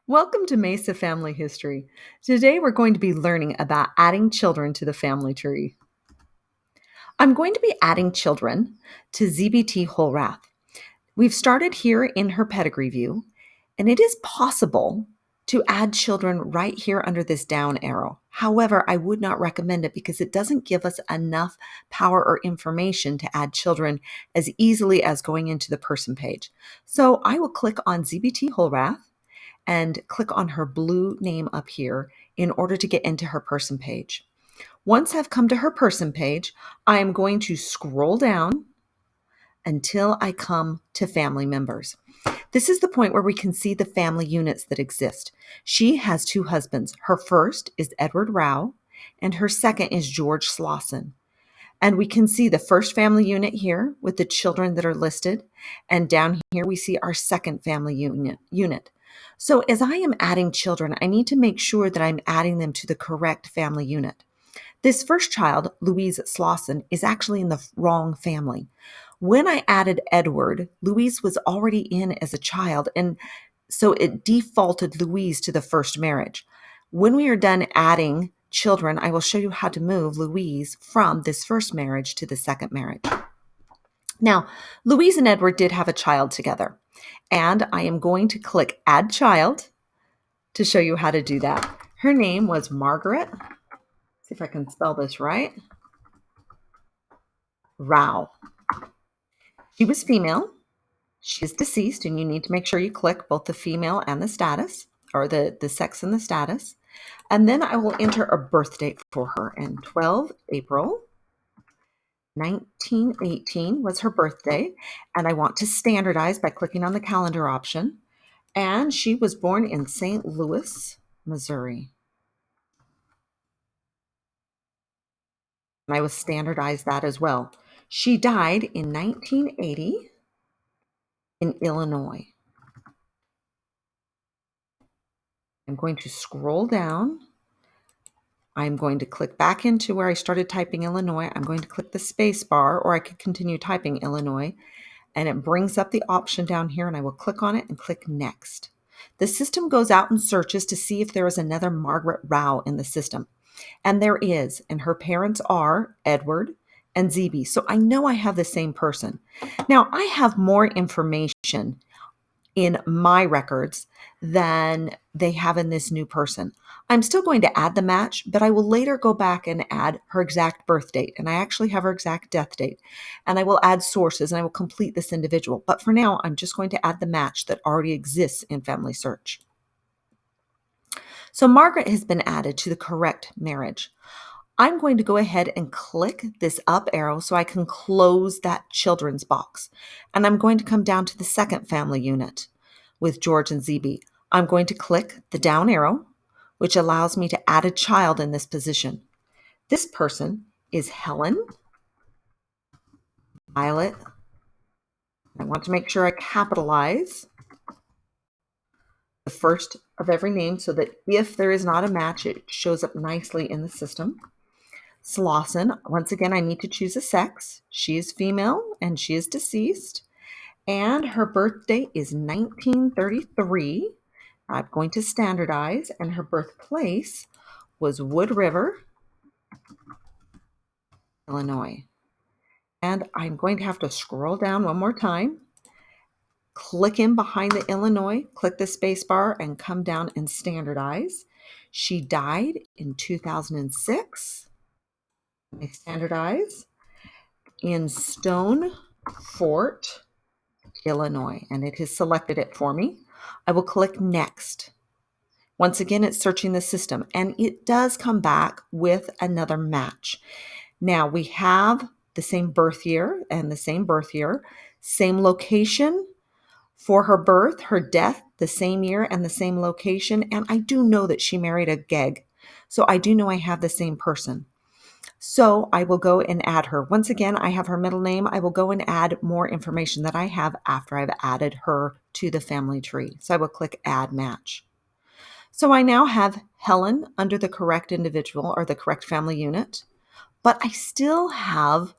Welcome to Mesa Family History. Today we're going to be learning about adding children to the family tree. I'm going to be adding children to ZBT Holrath. We've started here in her pedigree view, and it is possible to add children right here under this down arrow. However, I would not recommend it because it doesn't give us enough power or information to add children as easily as going into the person page. So I will click on ZBT Holrath and click on her blue name up here in order to get into her person page. Once I've come to her person page, I am going to scroll down until I come to family members. This is the point where we can see the family units that exist. She has two husbands. Her first is Edward Rao, and her second is George Slauson. And we can see the first family unit here with the children that are listed. And down here, we see our second family unit. So as I am adding children, I need to make sure that I'm adding them to the correct family unit. This first child, Louise Slauson, is actually in the wrong family. When I added Edward, Louise was already in as a child, and so it defaulted Louise to the first marriage. When we are done adding children, I will show you how to move Louise from this first marriage to the second marriage. Now, Louise and Edward did have a child together, and I am going to click Add Child to show you how to do that. Her name was Margaret. Let's see if I can spell this right. Rao. She was female. She is deceased, and you need to make sure you click both the female and the status, or the sex and the status. And then I will enter a birth date for her, and 12 April 1918 was her birthday, and I want to standardize by clicking on the calendar option. And she was born in St. Louis, Missouri. And I will standardize that as well. She died in 1980 in Illinois. I'm going to scroll down. I'm going to click back into where I started typing Illinois. I'm going to click the space bar, or I could continue typing Illinois, and it brings up the option down here, and I will click on it and click Next. The system goes out and searches to see if there is another Margaret Rao in the system. And there is, and her parents are Edward and ZB. So I know I have the same person. Now, I have more information in my records than they have in this new person. I'm still going to add the match, but I will later go back and add her exact birth date. And I actually have her exact death date. And I will add sources and I will complete this individual. But for now, I'm just going to add the match that already exists in FamilySearch. So Margaret has been added to the correct marriage. I'm going to go ahead and click this up arrow so I can close that children's box. And I'm going to come down to the second family unit with George and ZB. I'm going to click the down arrow, which allows me to add a child in this position. This person is Helen Violet. I want to make sure I capitalize the first of every name so that if there is not a match, it shows up nicely in the system. Slauson, once again, I need to choose a sex. She is female and she is deceased. And her birth date is 1933. I'm going to standardize, and her birthplace was Wood River, Illinois. And I'm going to have to scroll down one more time, click in behind the Illinois, click the space bar, and come down and standardize. She died in 2006. I standardize in Stone Fort, Illinois, and it has selected it for me. I will click Next. Once again, it's searching the system, and it does come back with another match. Now, we have the same birth year and the same birth year, same location for her birth, her death, the same year and the same location, and I do know that she married a Geg, so I do know I have the same person. So I will go and add her. Once again, I have her middle name. I will go and add more information that I have after I've added her to the family tree. So I will click Add Match. So I now have Helen under the correct individual or the correct family unit, but I still have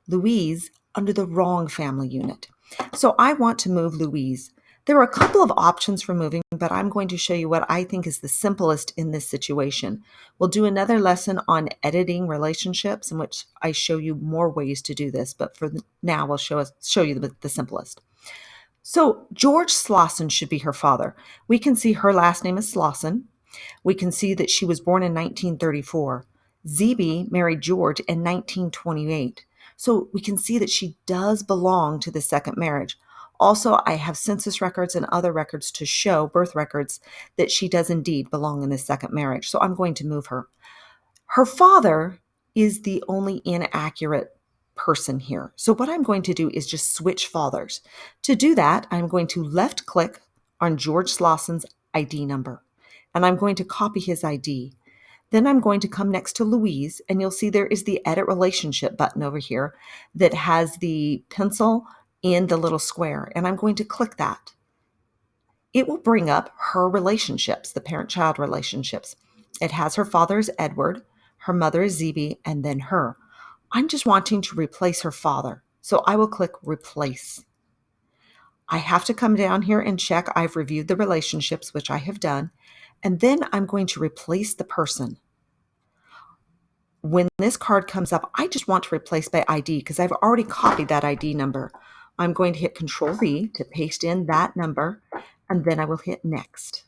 Louise under the wrong family unit. So I want to move Louise. There are a couple of options for moving, but I'm going to show you what I think is the simplest in this situation. We'll do another lesson on editing relationships in which I show you more ways to do this, but for now we'll show you the simplest. So George Slauson should be her father. We can see her last name is Slauson. We can see that she was born in 1934. ZB married George in 1928. So we can see that she does belong to the second marriage. Also, I have census records and other records to show, birth records, that she does indeed belong in the second marriage. So I'm going to move her. Her father is the only inaccurate person here. So what I'm going to do is just switch fathers. To do that, I'm going to left click on George Slauson's ID number, and I'm going to copy his ID. Then I'm going to come next to Louise, and you'll see there is the Edit Relationship button over here that has the pencil in the little square, and I'm going to click that. It will bring up her relationships, the parent-child relationships. It has her father is Edward, her mother is ZB, and then her. I'm just wanting to replace her father, so I will click Replace. I have to come down here and check I've reviewed the relationships, which I have done, and then I'm going to replace the person. When this card comes up, I just want to replace by ID because I've already copied that ID number. I'm going to hit Control V to paste in that number, and then I will hit Next.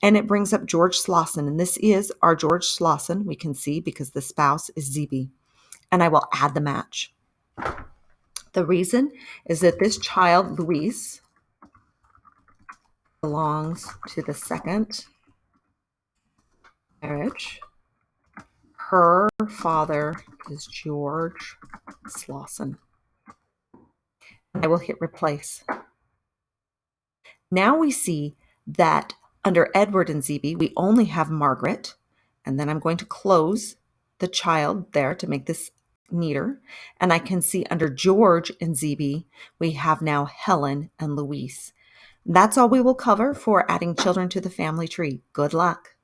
And it brings up George Slauson, and this is our George Slauson, we can see, because the spouse is ZB. And I will add the match. The reason is that this child, Luis, belongs to the second marriage. Her father is George Slauson. I will hit Replace. Now we see that under Edward and ZB, we only have Margaret, and then I'm going to close the child there to make this neater, and I can see under George and ZB, we have now Helen and Louise. That's all we will cover for adding children to the family tree. Good luck.